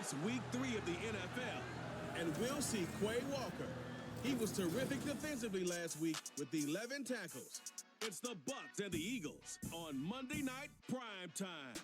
It's week 3 of the NFL, and we'll see Quay Walker. He was terrific defensively last week with 11 tackles. It's the Bucs and the Eagles on Monday Night Prime Time.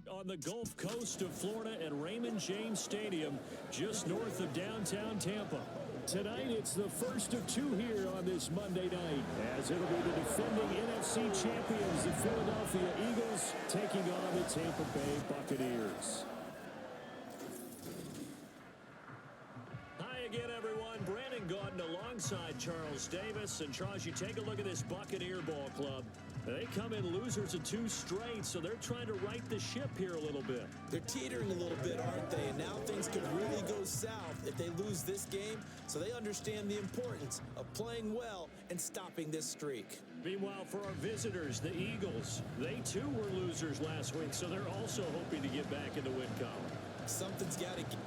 On the Gulf Coast of Florida at Raymond James Stadium, just north of downtown Tampa. Tonight, it's the first of 2 here on this Monday night, as it'll be the defending NFC champions, the Philadelphia Eagles, taking on the Tampa Bay Buccaneers. Hi again, everyone. Brandon Gaudin alongside Charles Davis. And Charles, you take a look at this Buccaneer ball club. They come in losers of 2 straight, so they're trying to right the ship here a little bit. They're teetering a little bit, aren't they? And now things could really go south if they lose this game, so they understand the importance of playing well and stopping this streak. Meanwhile, for our visitors, the Eagles, they too were losers last week, so they're also hoping to get back in the win column. Something's got to get...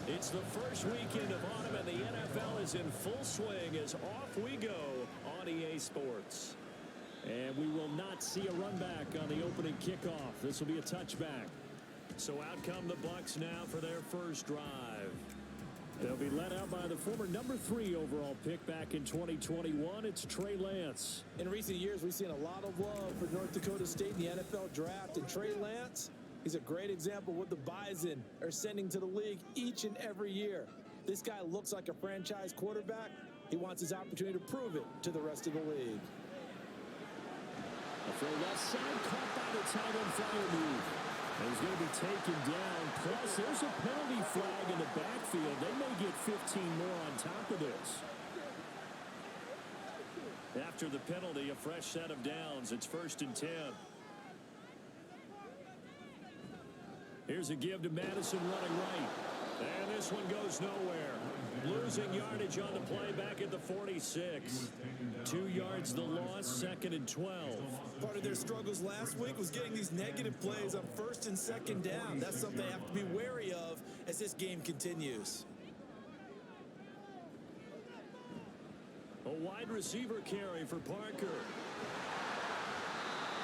It's the first weekend of autumn, and the NFL is in full swing as off we go on EA Sports. And we will not see a run back on the opening kickoff. This will be a touchback. So out come the Bucs now for their first drive. They'll be led out by the former number 3 overall pick back in 2021. It's Trey Lance. In recent years, we've seen a lot of love for North Dakota State in the NFL draft, and Trey Lance, he's a great example of what the Bison are sending to the league each and every year. This guy looks like a franchise quarterback. He wants his opportunity to prove it to the rest of the league. For left side, caught by the tight end flyer move. And he's going to be taken down. Plus, there's a penalty flag in the backfield. They may get 15 more on top of this. After the penalty, a fresh set of downs. It's 1st and 10. Here's a give to Madison running right. And this one goes nowhere. Losing yardage on the play back at the 46. 2 yards the loss, 2nd and 12. Part of their struggles last week was getting these negative plays on 1st and 2nd down. That's something they have to be wary of as this game continues. A wide receiver carry for Parker.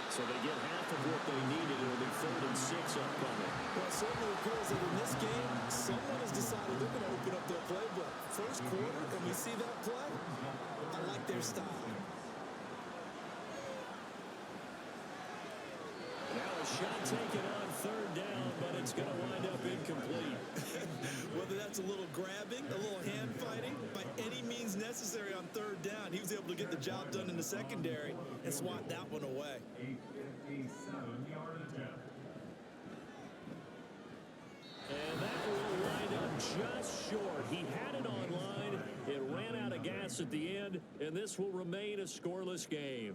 So they get half of what they needed. It'll be 3rd and 6 upcoming. Well, it certainly appears that in this game, someone has decided they're going to open up their playbook. First quarter, and we see that play. I like their style. Now a shot taken on 3rd down, but it's going to wind up incomplete. Whether that's a little grabbing, a little hand fighting, by any means necessary on 3rd down, he was able to get the job done in the secondary and swat that one away. 857-yard attempt. And that will wind up just short. He had it on line. It ran out of gas at the end, and this will remain a scoreless game.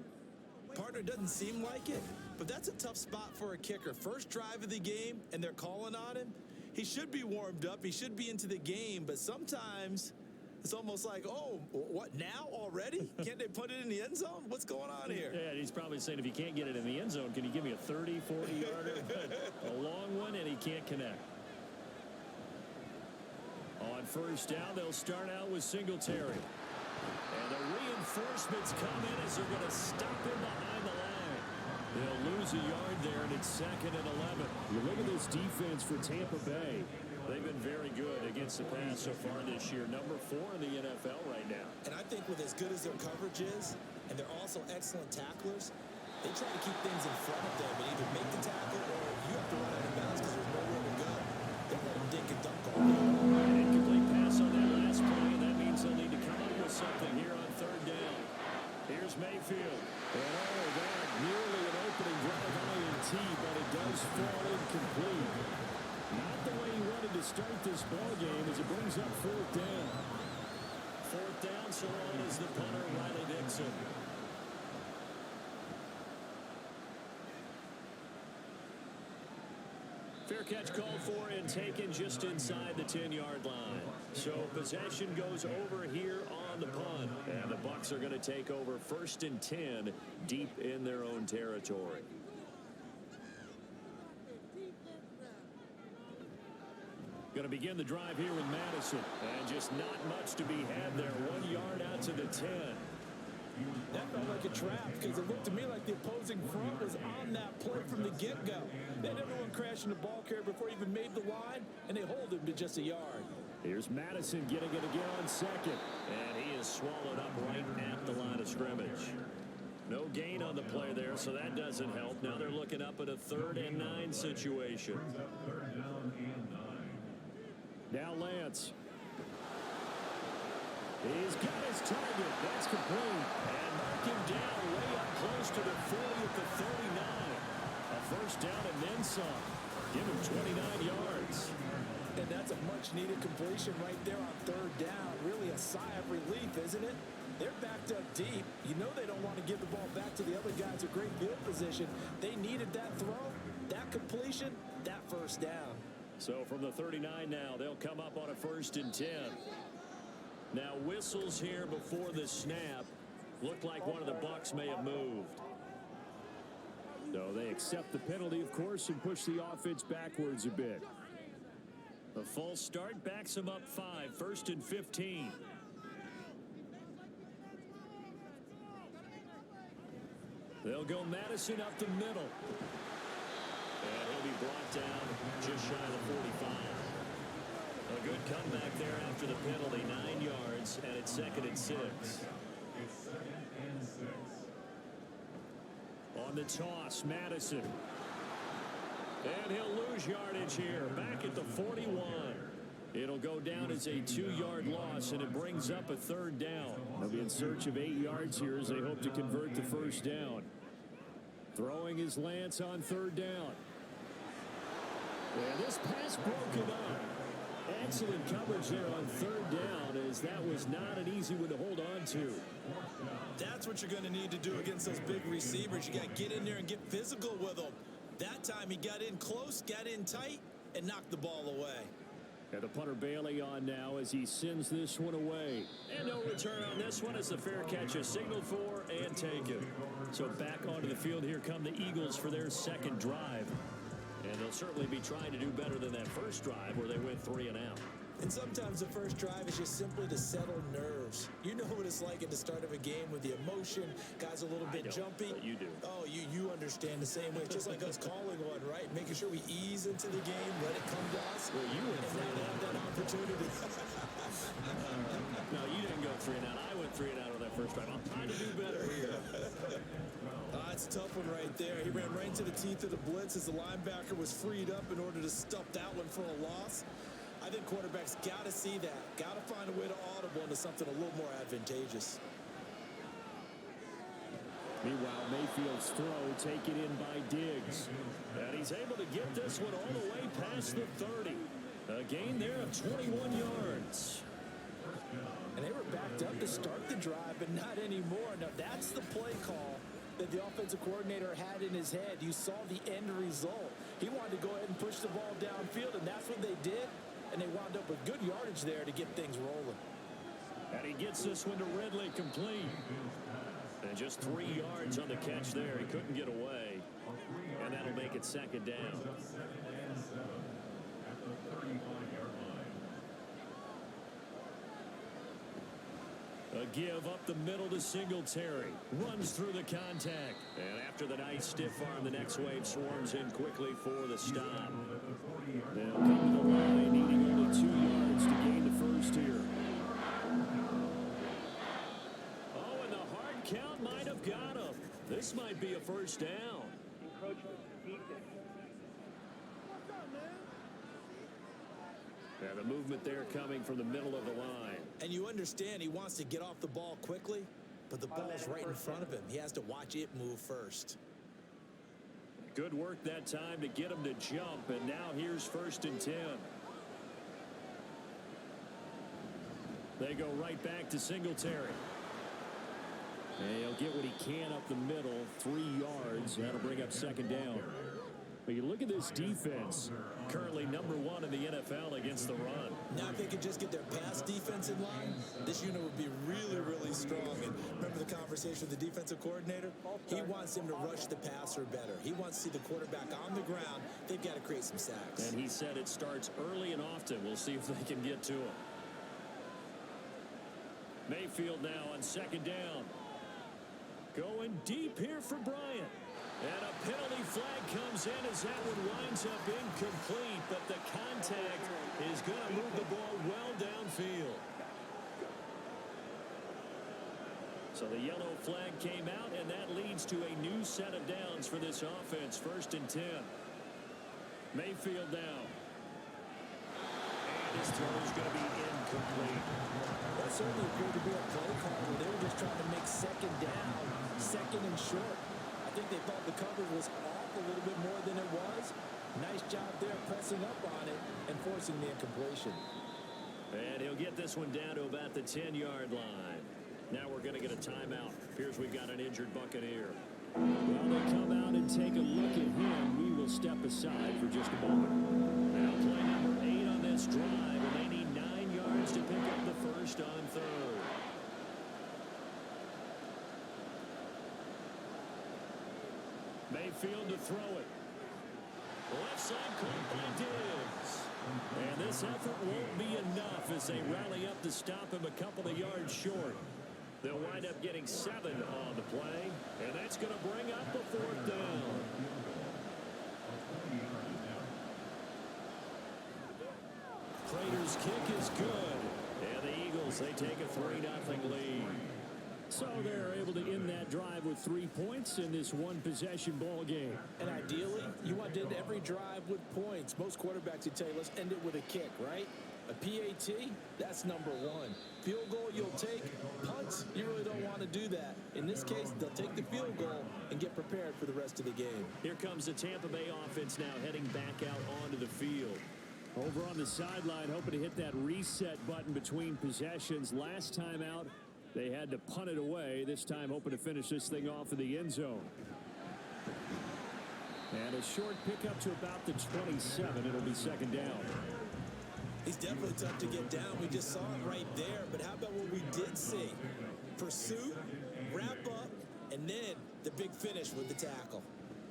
Partner, doesn't seem like it, but that's a tough spot for a kicker. First drive of the game, and they're calling on him. He should be warmed up. He should be into the game, but sometimes it's almost like, oh, what, now already? Can't they put it in the end zone? What's going on here? Yeah, he's probably saying if he can't get it in the end zone, can you give me a 30, 40-yarder? A long one, and he can't connect. On 1st down, they'll start out with Singletary. And the reinforcements come in as they're going to stop him behind the line. They'll lose a yard there, and it's 2nd and 11. You look at this defense for Tampa Bay. They've been very good against the pass so far this year. Number 4 in the NFL right now. And I think with as good as their coverage is, and they're also excellent tacklers, they try to keep things in front of them and either make the tackle or you have to run out of bounds because there's nowhere to go. They let them dink and dunk all day. An incomplete pass on that last play, and that means they'll need to come up with something here on 3rd down. Here's Mayfield. And that nearly an opening drive INT, but it does fall incomplete. Not the way he wanted to start this ball game as it brings up 4th down. 4th down, so on is the punter, Riley Dixon. Fair catch called for and taken just inside the 10-yard line. So possession goes over here on the punt. And the Bucs are going to take over 1st and 10 deep in their own territory. Going to begin the drive here with Madison. And just not much to be had there. 1 yard out to the 10. That felt like a trap because it looked to me like the opposing front was on that play from the get-go. They had everyone crashing the ball carrier before he even made the line, and they hold him to just a yard. Here's Madison getting it again on second. And he is swallowed up right at the line of scrimmage. No gain on the play there, so that doesn't help. Now they're looking up at a 3rd and 9 situation. Now Lance. He's got his target. That's complete. And mark him down way up close to the 40 at the 39. A first down and then some. Give him 29 yards. And that's a much-needed completion right there on 3rd down. Really a sigh of relief, isn't it? They're backed up deep. You know they don't want to give the ball back to the other guys in great field position. They needed that throw, that completion, that first down. So from the 39 now, they'll come up on a 1st and 10. Now whistles here before the snap. Looked like one of the Bucs may have moved. So they accept the penalty, of course, and push the offense backwards a bit. A false start backs them up 5. 1st and 15. They'll go Madison up the middle. And he'll be brought down just shy of the 45. A good comeback there after the penalty. 9 yards, and it's 2nd and 6. It's 2nd and 6. On the toss, Madison. And he'll lose yardage here. Back at the 41. It'll go down as a 2-yard loss, and it brings up a 3rd down. They'll be in search of 8 yards here as they hope to convert the first down. Throwing is Lance on 3rd down. And this pass broken up. Excellent coverage there on 3rd down, as that was not an easy one to hold on to. That's what you're going to need to do against those big receivers. You got to get in there and get physical with them. That time he got in close, got in tight, and knocked the ball away. And the punter Bailey on now as he sends this one away. And no return on this one as the fair catch is signaled for and taken. So back onto the field, here come the Eagles for their 2nd drive. And they'll certainly be trying to do better than that first drive where they went 3 and out. And sometimes the first drive is just simply to settle nerves. You know what it's like at the start of a game with the emotion. Guys a little bit jumpy. But you do. Oh, you understand the same way. It's just like us calling one, right? Making sure we ease into the game, let it come to us. Well, you went and now they have that opportunity. No, you didn't go 3 and out. I went 3 and out on that first drive. I'm trying to do better here. It's a tough one right there. He ran right into the teeth of the blitz as the linebacker was freed up in order to stuff that one for a loss. I think quarterbacks got to see that. Got to find a way to audible into something a little more advantageous. Meanwhile, Mayfield's throw taken in by Diggs. And he's able to get this one all the way past the 30. A gain there of 21 yards. And they were backed up to start the drive, but not anymore. Now, that's the play call that the offensive coordinator had in his head. You saw the end result. He wanted to go ahead and push the ball downfield, and that's what they did. And they wound up with good yardage there to get things rolling. And he gets this one to Ridley complete. And just 3 yards on the catch there. He couldn't get away. And that'll make it 2nd down. A give up the middle to Singletary. Runs through the contact. And after the nice stiff arm, the next wave swarms in quickly for the stop. They'll come to the line, needing only 2 yards to gain the first here. Oh, and the hard count might have got him. This might be a first down. And the movement there coming from the middle of the line. And you understand he wants to get off the ball quickly, but the ball's right in front of him. He has to watch it move first. Good work that time to get him to jump, and now here's 1st and 10. They go right back to Singletary. And he'll get what he can up the middle, 3 yards. That'll bring up 2nd down. But you look at this defense, currently #1 in the NFL against the run. Now, if they could just get their pass defense in line, this unit would be really, really strong. And remember the conversation conversation with the defensive coordinator. He wants him to rush the passer better. He wants to see the quarterback on the ground. They've got to create some sacks. And he said it starts early and often. We'll see if they can get to him. Mayfield now on second down. Going deep here for Bryant. And a penalty flag comes in as that one winds up incomplete, but the contact is going to move the ball well downfield. So the yellow flag came out, and that leads to a new set of downs for this offense. 1st and 10. Mayfield now. And his throw is going to be incomplete. That certainly appeared to be a play call where they were just trying to make second down, second and short. I think they thought the coverage was off a little bit more than it was. Nice job there pressing up on it and forcing the incompletion. And he'll get this one down to about the 10-yard line. Now we're going to get a timeout. Appears we've got an injured Buccaneer. While they come out and take a look at him, we will step aside for just a moment. Now play number 8 on this drive, and they need 9 yards to pick up the first on 3rd. Mayfield to throw it. Left side caught by Diggs. And this effort won't be enough as they rally up to stop him a couple of yards short. They'll wind up getting 7 on the play, and that's going to bring up a 4th down. Prater's kick is good, and the Eagles, they take a 3-0 lead. So they're able to end that drive with 3 points in this one-possession ball game. And ideally, you want to end every drive with points. Most quarterbacks would tell you, let's end it with a kick, right? A PAT, that's number 1. Field goal you'll take. Punts, you really don't want to do that. In this case, they'll take the field goal and get prepared for the rest of the game. Here comes the Tampa Bay offense now heading back out onto the field. Over on the sideline, hoping to hit that reset button between possessions. Last time out, they had to punt it away. This time, hoping to finish this thing off in the end zone. And a short pickup to about the 27. It'll be 2nd down. He's definitely tough to get down. We just saw it right there. But how about what we did see? Pursuit, wrap up, and then the big finish with the tackle.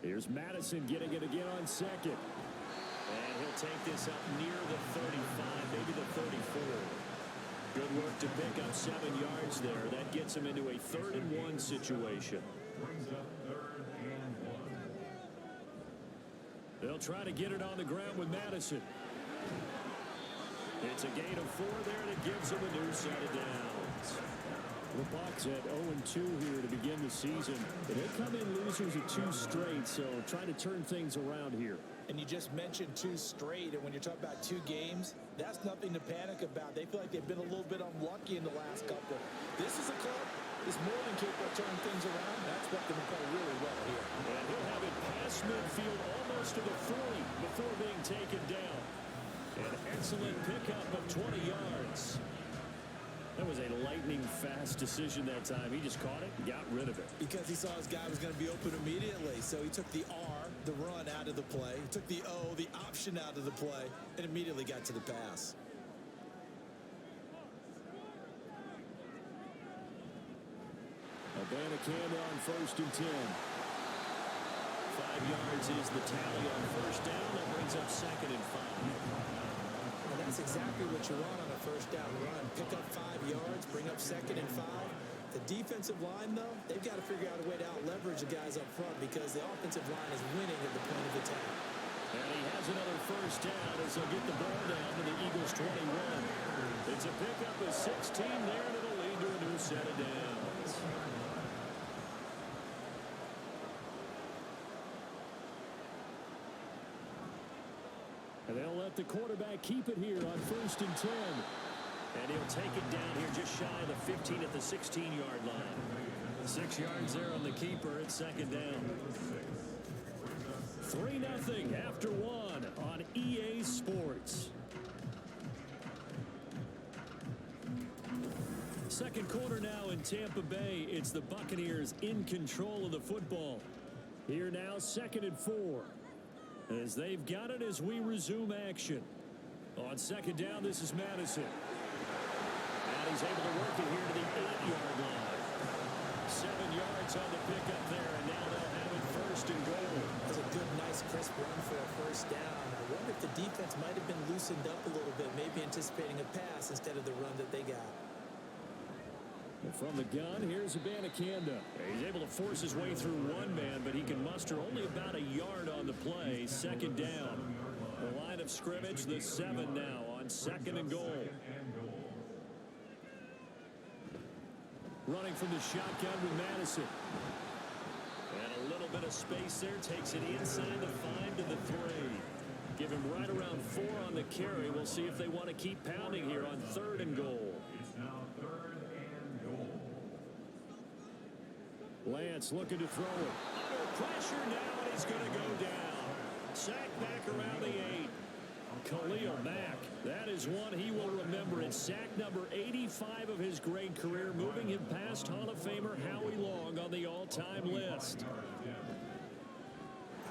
Here's Madison getting it again on 2nd. And he'll take this up near the 35, maybe the 34. Good work to pick up 7 yards there. That gets him into a 3rd and 1 situation. They'll try to get it on the ground with Madison. It's a gain of 4 there, and it gives them a new set of downs. The Bucs at 0-2 here to begin the season. They come in losers of 2 straight, so try to turn things around here. And you just mentioned 2 straight, and when you're talking about 2 games, that's nothing to panic about. They feel like they've been a little bit unlucky in the last couple. This is a club that's more than capable of turning things around. That's what they're playing really well here. And he'll have it past midfield almost to the 40 before being taken down. An excellent pickup of 20 yards. That was a lightning-fast decision that time. He just caught it and got rid of it. Because he saw his guy was going to be open immediately. So he took the R, the run, out of the play. He took the O, the option, out of the play, and immediately got to the pass. Buccaneers on 1st and 10. 5 yards is the tally on 1st down. That brings up 2nd and 5. And that's exactly what you want on a 1st down run. Pick up 5 yards, bring up 2nd and 5. The defensive line, though, they've got to figure out a way to out-leverage the guys up front because the offensive line is winning at the point of attack. And he has another 1st down as they'll get the ball down to the Eagles 21. It's a pickup of 16 there, and it'll lead to a new set of downs. And they'll let the quarterback keep it here on 1st and 10. And he'll take it down here just shy of the 15 at the 16-yard line. 6 yards there on the keeper. It's 2nd down. 3-0 after 1 on EA Sports. Second quarter now in Tampa Bay. It's the Buccaneers in control of the football. Here now, 2nd and 4. As they've got it as we resume action. On 2nd down, this is Madison. And he's able to work it here to the 8-yard line. 7 yards on the pickup there, and now they'll have it first and goal. That's a good, nice, crisp run for a first down. I wonder if the defense might have been loosened up a little bit, maybe anticipating a pass instead of the run that they got. And from the gun, here's Buccaneers. He's able to force his way through one man, but he can muster only about a yard on the play. Second down. The line of scrimmage, the 7 now on second and goal. Running from the shotgun with Madison. And a little bit of space there. Takes it inside the 5 to the 3. Give him right around 4 on the carry. We'll see if they want to keep pounding here on third and goal. It's now 3rd and goal. Lance looking to throw it. Under pressure now, and he's going to go down. Sacked back around the 8. Khalil Mack. That is one he will remember. It's sack number 85 of his great career, moving him past Hall of Famer Howie Long on the all-time list.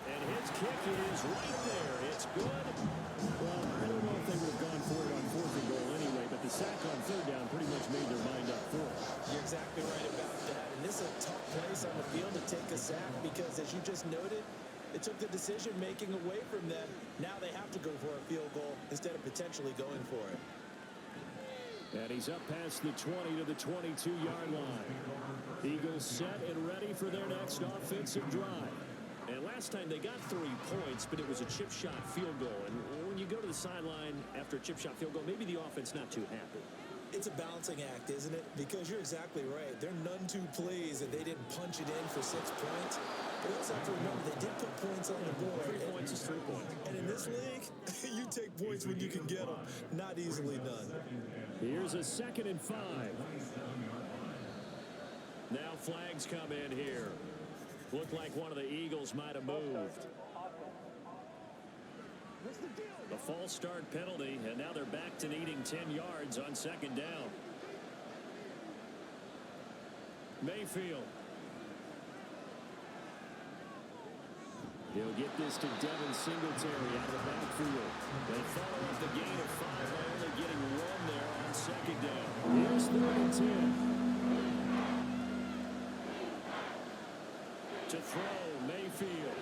And his kick is right there. It's good. Well, I don't know if they would have gone for it on 4th and goal anyway, but the sack on 3rd down pretty much made their mind up for it. You're exactly right about that. And this is a tough place on the field to take a sack because, as you just noted, it took the decision-making away from them. Now they have to go for a field goal instead of potentially going for it. And he's up past the 20 to the 22-yard line. Eagles set and ready for their next offensive drive. And last time they got 3 points, but it was a chip shot field goal. And when you go to the sideline after a chip shot field goal, maybe the offense not too happy. It's a balancing act, isn't it? Because you're exactly right. They're none too pleased that they didn't punch it in for 6 points. But you also have to remember they did put points on the board. 3 points is 3 points. And in this league, you take points when you can get them. Not easily done. Here's a 2nd and 5. Now flags come in here. Looked like one of the Eagles might have moved. A false start penalty, and now they're back to needing 10 yards on 2nd down. Mayfield. He'll get this to Devin Singletary out of the backfield. They follow up the gain of 5 by only getting 1 there on 2nd down. Here's 3rd and 10. To throw, Mayfield.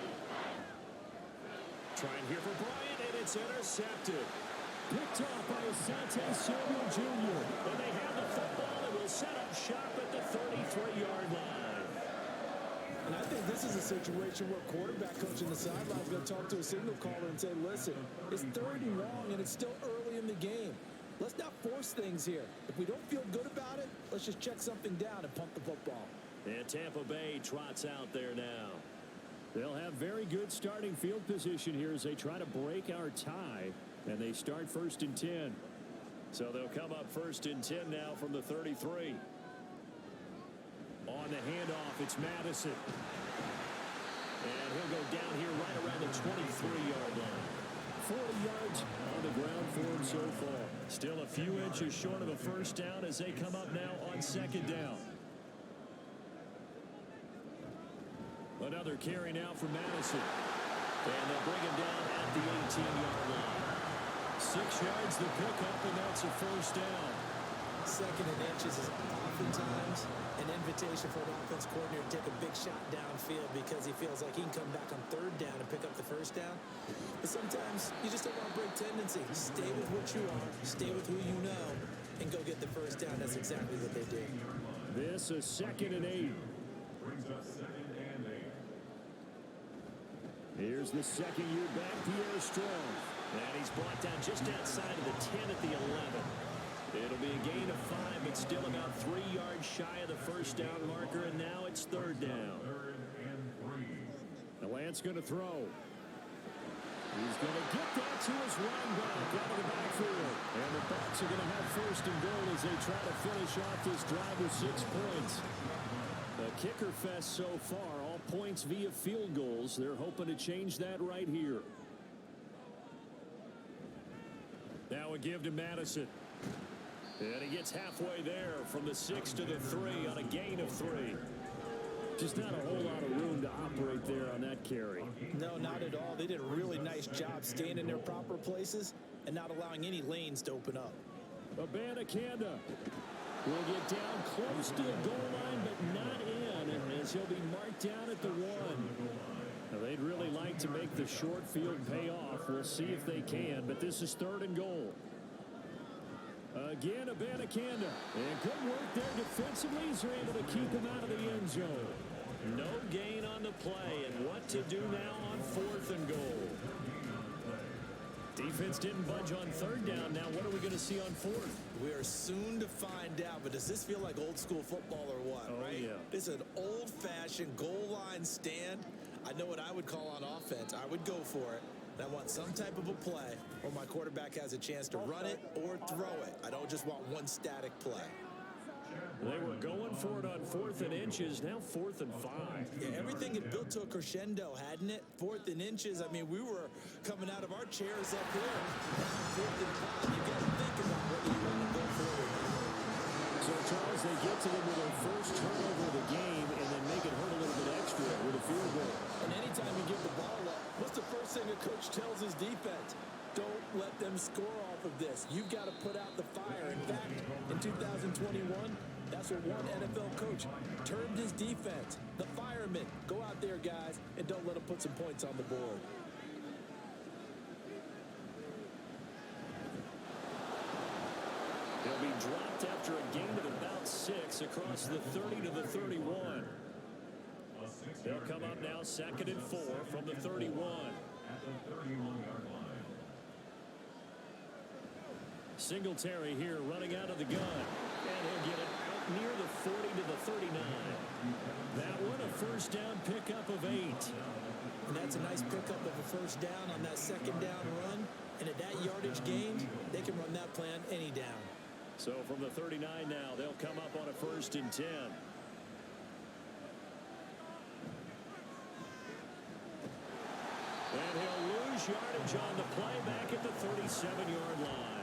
Trying here for Bryant, and it's intercepted. Picked off by Asante Samuel Jr. And they have the football and will set up shop at the 33-yard line. And I think this is a situation where quarterback coach on the sideline is going to talk to a signal caller and say, listen, it's 3rd and long, and it's still early in the game. Let's not force things here. If we don't feel good about it, let's just check something down and pump the football. And Tampa Bay trots out there now. They'll have very good starting field position here as they try to break our tie. And they start 1st and 10. So they'll come up 1st and 10 now from the 33. On the handoff, it's Madison. And he'll go down here right around the 23-yard line. 40 yards on the ground for him so far. Still a few inches short of a first down as they come up now on 2nd down. Another carry now for Madison. And they'll bring him down at the 18-yard line. 6 yards the pickup, and that's a first down. 2nd and inches is oftentimes an invitation for an offense coordinator to take a big shot downfield because he feels like he can come back on 3rd down and pick up the first down. But sometimes you just don't want to break tendency. Stay with what you are, stay with who you know, and go get the first down. That's exactly what they did. This is 2nd and 8. Brings us 2nd and 8. Here's the 2nd year back, Pierre Strong. And he's brought down just outside of the 10 at the 11. It'll be a gain of 5, but still about 3 yards shy of the first down marker, and now it's 3rd down. 3rd and 3. The Lance going to throw. He's going to get that to his running back out of the backfield. And the Bucs are going to have 1st and goal as they try to finish off this drive with 6 points. A kicker fest so far, all points via field goals. They're hoping to change that right here. Now a give to Madison. And he gets halfway there from the 6 to the 3 on a gain of 3. Just not a whole lot of room to operate there on that carry. No, not at all. They did a really nice job staying in their proper places and not allowing any lanes to open up. Buccaneers will get down close to the goal line, but not in. as he'll be marked down at the 1. Now, they'd really like to make the short field pay off. We'll see if they can, but this is 3rd and goal. Again, Abanikanda. And good work there defensively as they're able to keep him out of the end zone. No gain on the play, and what to do now on 4th and goal. Defense didn't budge on 3rd down. Now what are we going to see on 4th? We are soon to find out, but does this feel like old school football or what, right? Yeah. This is an old-fashioned goal line stand. I know what I would call on offense. I would go for it. And I want some type of a play where my quarterback has a chance to run it or throw it. I don't just want one static play. They were going for it on 4th and inches. Now 4th and 5. Yeah, everything had built to a crescendo, hadn't it? 4th and inches. I mean, we were coming out of our chairs up here. 4th and 5. You got to think about whether you want to go forward. So, Charles, they get to them with their first turnover of the game and then make it hurt a little bit extra with a field goal. And anytime you give the ball up, what's the first thing a coach tells his defense? Don't let them score off of this. You've got to put out the fire. In fact, in 2021, that's what one NFL coach termed his defense. The firemen. Go out there, guys, and don't let them put some points on the board. He'll be dropped after a gain of about 6 across the 30 to the 31. They'll come up now 2nd and 4 from the 31. At the 31-yard line. Singletary here running out of the gun. And he'll get it out near the 40 to the 39. That one a first down pickup of 8. And that's a nice pickup of a first down on that 2nd down run. And at that yardage gained, they can run that plan any down. So from the 39 now, they'll come up on a 1st and 10. And he'll lose yardage on the play back at the 37-yard line.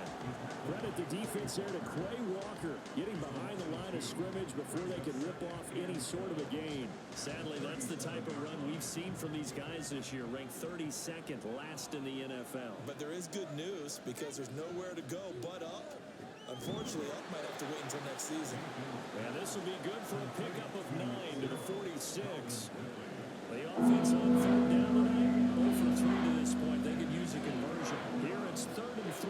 Credit the defense there to Quay Walker, getting behind the line of scrimmage before they could rip off any sort of a gain. Sadly, that's the type of run we've seen from these guys this year, ranked 32nd last in the NFL. But there is good news because there's nowhere to go but up. Unfortunately, Up might have to wait until next season. And this will be good for a pickup of 9 to the 46. The offense on 3rd down tonight, 0 for 3 to this point. They could use a conversion. Here it's 3rd and 3.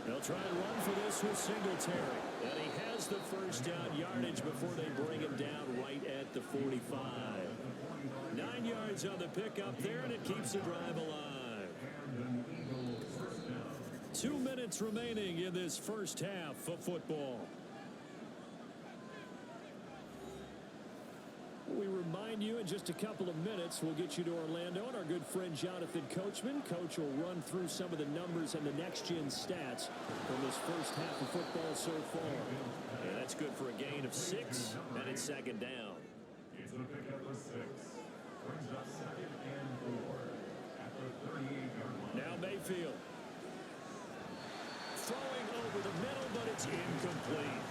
They'll try and run for this with Singletary. And he has the first down yardage before they bring him down right at the 45. 9 yards on the pickup there, and it keeps the drive alive. 2 minutes remaining in this first half of football. We remind you in just a couple of minutes, we'll get you to Orlando and our good friend Jonathan Coachman. Coach will run through some of the numbers and the next-gen stats from this first half of football so far. And that's good for a gain of 6, and it's 2nd down. It's a pickup of 6. Brings up 2nd and 4 at the 38-yard line. Now Mayfield. Throwing over the middle, but it's incomplete.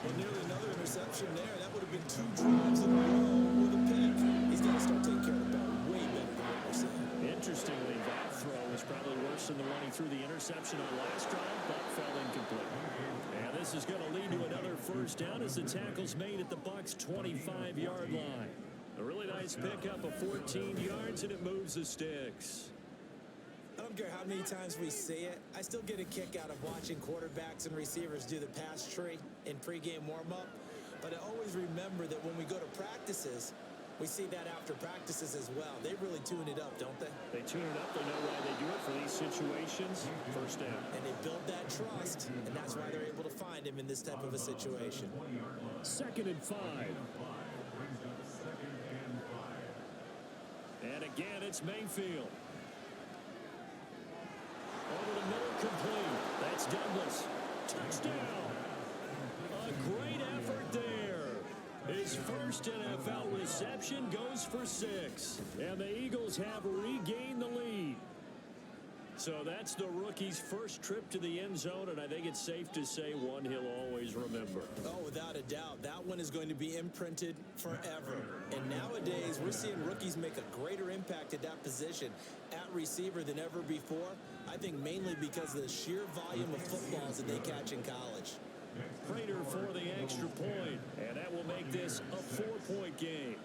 Well, nearly another interception there. That would have been 2 drives in a row with a pick. He's got to start taking care of the ball way better than what we're seeing. Interestingly, that throw was probably worse than the one he threw the interception on last drive, but fell incomplete. And this is going to lead to another first down as the tackle's made at the Bucs' 25-yard line. A really nice pickup of 14 yards, and it moves the sticks. I don't care how many times we see it. I still get a kick out of watching quarterbacks and receivers do the pass tree in pregame warm-up. But I always remember that when we go to practices, we see that after practices as well. They really tune it up, don't they? They tune it up. They know why they do it for these situations. First down. And they build that trust, and that's why they're able to find him in this type of a situation. 2nd and 5. And again, it's Mayfield. Over the middle, complete. That's Douglas. Touchdown. A great effort there. His first NFL reception goes for 6. And the Eagles have regained the lead. So that's the rookie's first trip to the end zone, and I think it's safe to say one he'll always remember. Oh, without a doubt. That one is going to be imprinted forever. And nowadays, we're seeing rookies make a greater impact at that position at receiver than ever before. I think mainly because of the sheer volume of footballs that they catch in college. Prater for the extra point, and that will make this a 4-point game.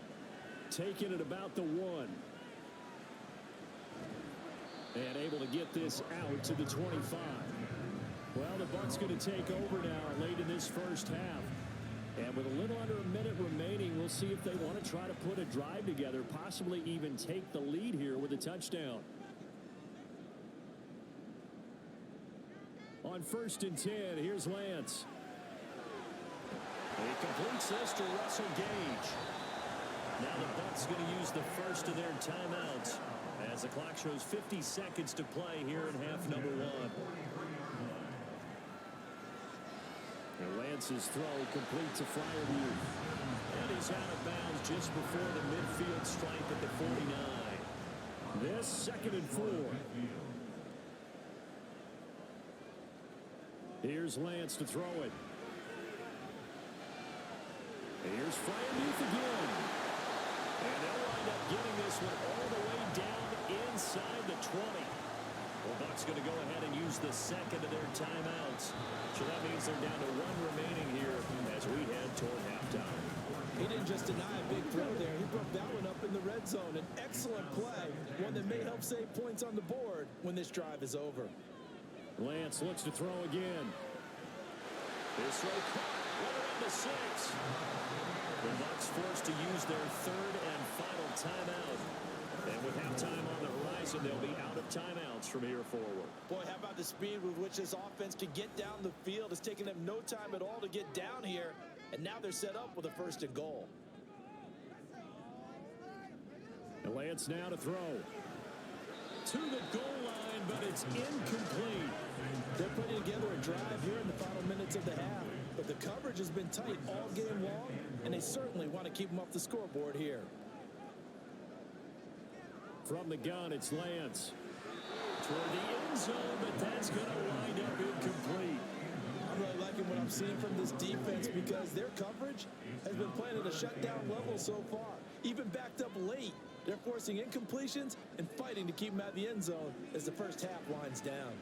Taking it about the 1. And able to get this out to the 25. Well, the Bucs going to take over now late in this first half. And with a little under a minute remaining, we'll see if they want to try to put a drive together, possibly even take the lead here with a touchdown. On 1st and 10, here's Lance. He completes this to Russell Gage. Now the Bucs going to use the first of their timeouts as the clock shows 50 seconds to play here in half number 1. And Lance's throw complete to Fryerview. And he's out of bounds just before the midfield stripe at the 49. This 2nd and 4. Here's Lance to throw it. Here's Fryermuth again. And they'll wind up getting this one all the way down inside the 20. Well, Bucs going to go ahead and use the 2nd of their timeouts. So that means they're down to 1 remaining here as we head toward halftime. He didn't just deny a big throw there. He broke that one up in the red zone. An excellent play. One that may help save points on the board when this drive is over. Lance looks to throw again. This throw caught right around the 6. The Bucs forced to use their 3rd and final timeout. And with halftime on the horizon, they'll be out of timeouts from here forward. Boy, how about the speed with which this offense can get down the field? It's taken them no time at all to get down here. And now they're set up with a 1st and goal. And Lance now to throw. To the goal line, but it's incomplete. They're putting together a drive here in the final minutes of the half. But the coverage has been tight all game long, and they certainly want to keep them off the scoreboard here. From the gun, it's Lance. Toward the end zone, but that's going to wind up incomplete. I'm really liking what I'm seeing from this defense because their coverage has been playing at a shutdown level so far. Even backed up late, they're forcing incompletions and fighting to keep them out of the end zone as the first half winds down.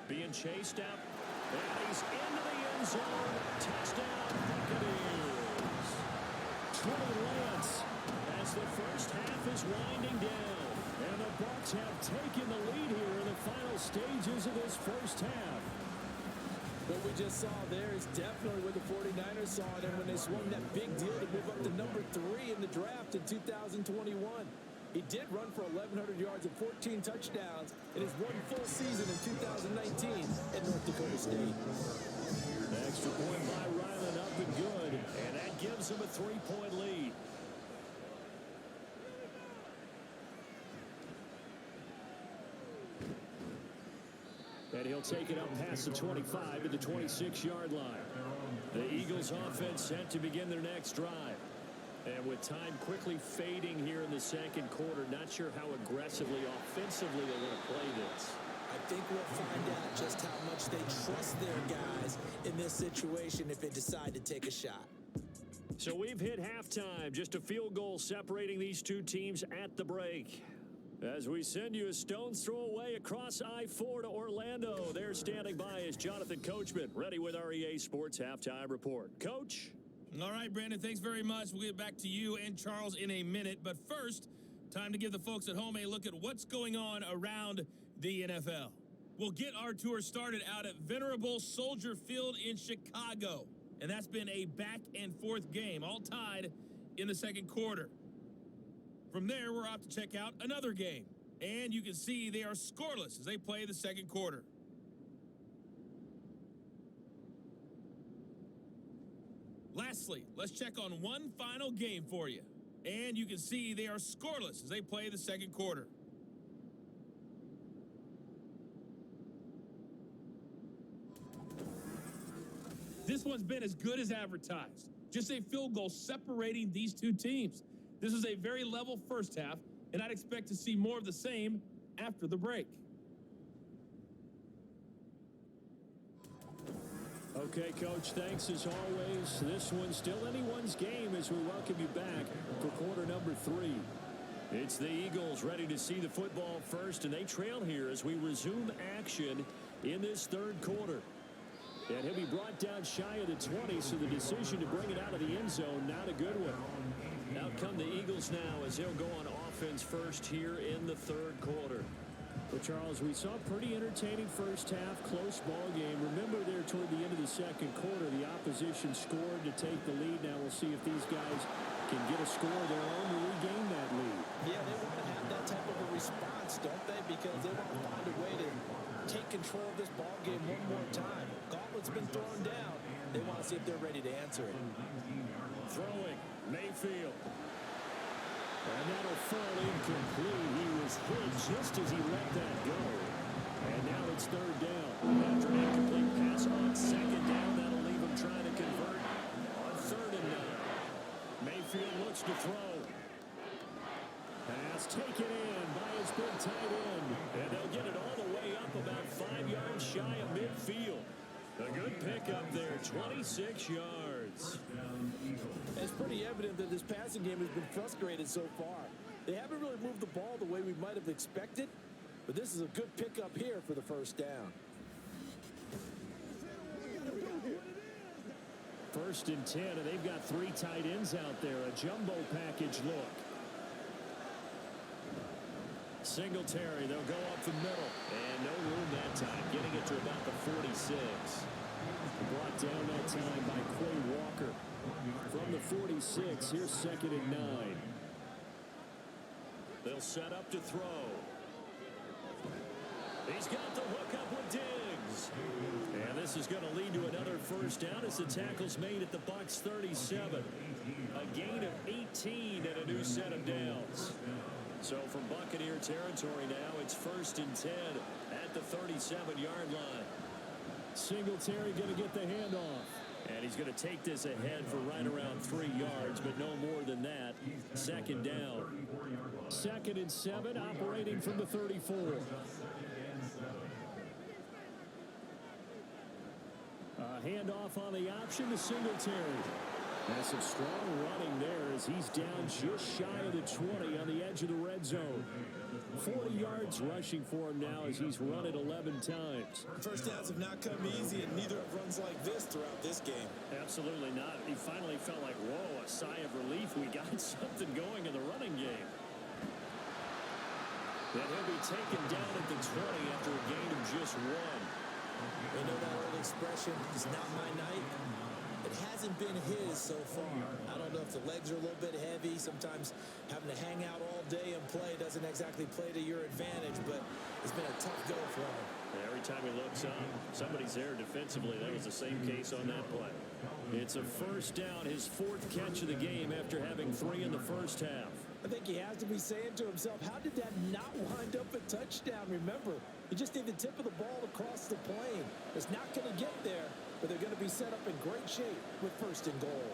Being chased up, and he's into the end zone. Touchdown, Buccaneers. Trey Lance as the first half is winding down. And the Bucs have taken the lead here in the final stages of this first half. What we just saw there is definitely what the 49ers saw in him when they swung that big deal to move up to number 3 in the draft in 2021. He did run for 1,100 yards and 14 touchdowns in his 1 full season in 2019 at North Dakota State. The extra point by Ryland up and good, and that gives him a 3-point lead. And he'll take it up past the 25 to the 26-yard line. The Eagles offense set to begin their next drive. And with time quickly fading here in the second quarter, not sure how aggressively, offensively they want to play this. I think we'll find out just how much they trust their guys in this situation if they decide to take a shot. So we've hit halftime, just a field goal separating these two teams at the break. As we send you a stone's throw away across I-4 to Orlando. There standing by is Jonathan Coachman, ready with our EA Sports Halftime Report. Coach? All right, Brandon, thanks very much. We'll get back to you and Charles in a minute. But first, time to give the folks at home a look at what's going on around the NFL. We'll get our tour started out at Venerable Soldier Field in Chicago. And that's been a back-and-forth game, all tied in the second quarter. From there, we're off to check out another game. And you can see they are scoreless as they play the second quarter. Lastly, let's check on one final game for you. And you can see they are scoreless as they play the second quarter. This one's been as good as advertised. Just a field goal separating these two teams. This is a very level first half, and I'd expect to see more of the same after the break. Okay, Coach, thanks as always. This one's still anyone's game as we welcome you back for quarter number 3. It's the Eagles ready to see the football first, and they trail here as we resume action in this third quarter. And he'll be brought down shy of the 20, so the decision to bring it out of the end zone, not a good one. Out come the Eagles now as they'll go on offense first here in the third quarter. Well, Charles, we saw a pretty entertaining first half, close ball game. Remember there toward the end of the second quarter, the opposition scored to take the lead. Now we'll see if these guys can get a score of their own to regain that lead. Yeah, they want to have that type of a response, don't they? Because they want to find a way to take control of this ball game one more time. Gauntlet's been thrown down. They want to see if they're ready to answer it. Throwing, Mayfield. And that'll fall incomplete. He was hit just as he let that go. And now it's third down. After an incomplete pass on second down, that'll leave him trying to convert on 3rd and 9. Mayfield looks to throw. Pass taken in by his big tight end. And they'll get it all the way up about 5 yards shy of midfield. A good pickup there, 26 yards. It's pretty evident that this passing game has been frustrated so far. They haven't really moved the ball the way we might have expected, but this is a good pickup here for the first down. 1st and 10, and they've got 3 tight ends out there. A jumbo package look. Singletary, they'll go up the middle. And no room that time, getting it to about the 46. Brought down that time by Quay Walker. From the 46, here's 2nd and 9. They'll set up to throw. He's got the hook up with Diggs. And this is going to lead to another first down as the tackle's made at the Bucs 37. A gain of 18 and a new set of downs. So from Buccaneer territory now, it's 1st and 10 at the 37-yard line. Singletary going to get the handoff. And he's going to take this ahead for right around 3 yards, but no more than that. 2nd down. 2nd and 7, operating from the 34. A handoff on the option to Singletary. That's some strong running there as he's down just shy of the 20 on the edge of the red zone. 40 yards rushing for him now as he's run it 11 times. First downs have not come easy, and neither have runs like this throughout this game. Absolutely not. He finally felt like, whoa, a sigh of relief. We got something going in the running game. And he'll be taken down at the 20 after a gain of just 1. You know that old expression, it's not my night? It hasn't been his so far. I don't know if the legs are a little bit heavy. Sometimes having to hang out all day and play doesn't exactly play to your advantage, but it's been a tough go for him. Every time he looks up, somebody's there defensively. That was the same case on that play. It's a first down, his 4th catch of the game after having 3 in the first half. I think he has to be saying to himself, how did that not wind up a touchdown? Remember, he just need the tip of the ball across the plane. It's not going to get there, but they're going to be set up in great shape with 1st and goal.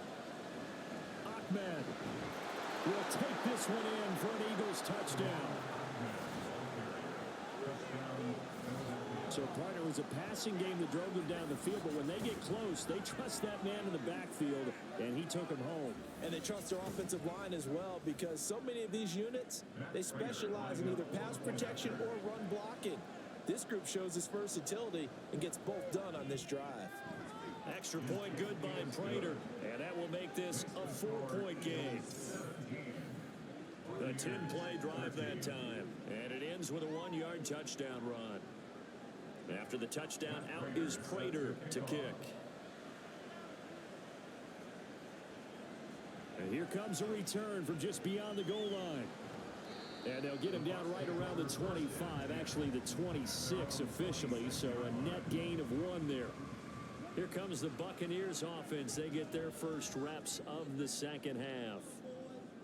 Ahmed will take this one in for an Eagles touchdown. So, partner, it was a passing game that drove them down the field, but when they get close, they trust that man in the backfield, and he took him home. And they trust their offensive line as well, because so many of these units, they specialize in either pass protection or run blocking. This group shows its versatility and gets both done on this drive. Extra point good by Prater, and that will make this a 4-point game. A 10-play drive that time, and it ends with a 1-yard touchdown run. After the touchdown, out is Prater to kick. And here comes a return from just beyond the goal line. And they'll get him down right around the 25, actually the 26 officially, so a net gain of 1 there. Here comes the Buccaneers offense. They get their first reps of the second half.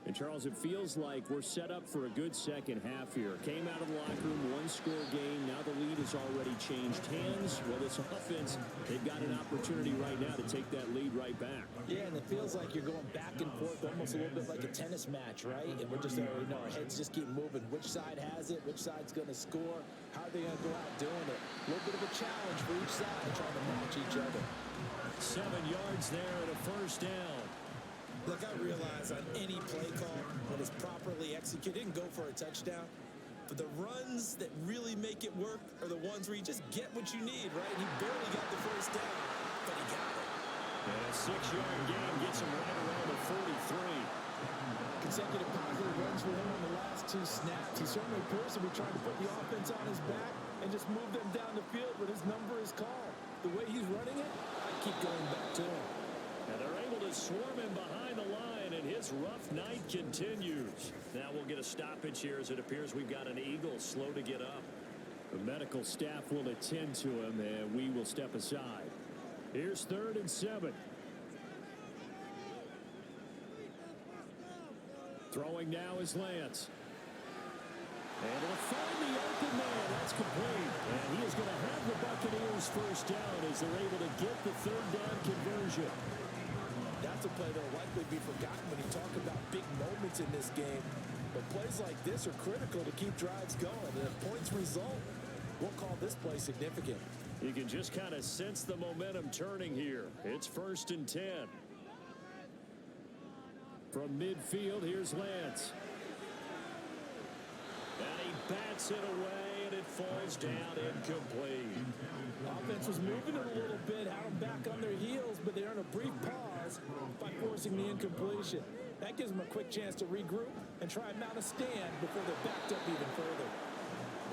And, Charles, it feels like we're set up for a good second half here. Came out of the locker room, 1-score game. Now the lead has already changed hands. Well, this offense, they've got an opportunity right now to take that lead right back. Yeah, and it feels like you're going back and forth almost a little bit like a tennis match, right? And we're just, our heads just keep moving. Which side has it? Which side's going to score? How are they going to go out doing it? A little bit of a challenge for each side trying to match each other. 7 yards there and a first down. Look, I realize on any play call, when it's properly executed, it can go for a touchdown. But the runs that really make it work are the ones where you just get what you need, right? He barely got the first down, And a 6-yard gain gets him right around the 43. Consecutive positive runs for him on the last 2 snaps. He certainly appears to be trying to put the offense on his back and just move them down the field when his number is called. The way he's running it, I keep going back to him. And they're able to swarm him behind the line, and his rough night continues. Now we'll get a stoppage here as it appears we've got an Eagle slow to get up. The medical staff will attend to him, and we will step aside. Here's 3rd and 7. Throwing now is Lance. And he'll find the open man. That's complete. And he is going to have the Buccaneers first down as they're able to get the 3rd down conversion. That's a play that will likely be forgotten when you talk about big moments in this game. But plays like this are critical to keep drives going. And if points result, we'll call this play significant. You can just kind of sense the momentum turning here. It's 1st and 10. From midfield, here's Lance. And he bats it away, and it falls down incomplete. Offense was moving it a little bit, had them back on their heels, but they earned a brief pause by forcing the incompletion. That gives them a quick chance to regroup and try and mount a stand before they're backed up even further.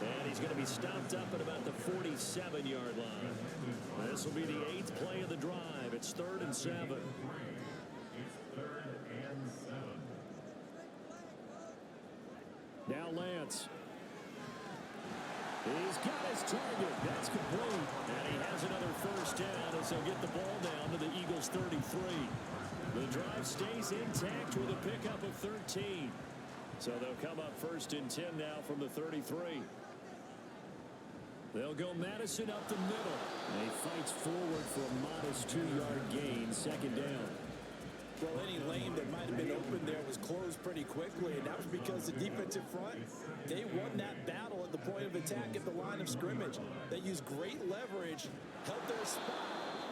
And he's going to be stopped up at about the 47-yard line. This will be the 8th play of the drive. It's 3rd and 7. Now Lance. He's got his target. That's complete. And he has another first down as they'll get the ball down to the Eagles' 33. The drive stays intact with a pickup of 13. So they'll come up 1st and 10 now from the 33. They'll go Madison up the middle. And he fights forward for a modest 2-yard gain, 2nd down. Well, any lane that might have been open there was closed pretty quickly, and that was because the defensive front, they won that battle at the point of attack at the line of scrimmage. They used great leverage, held their spot,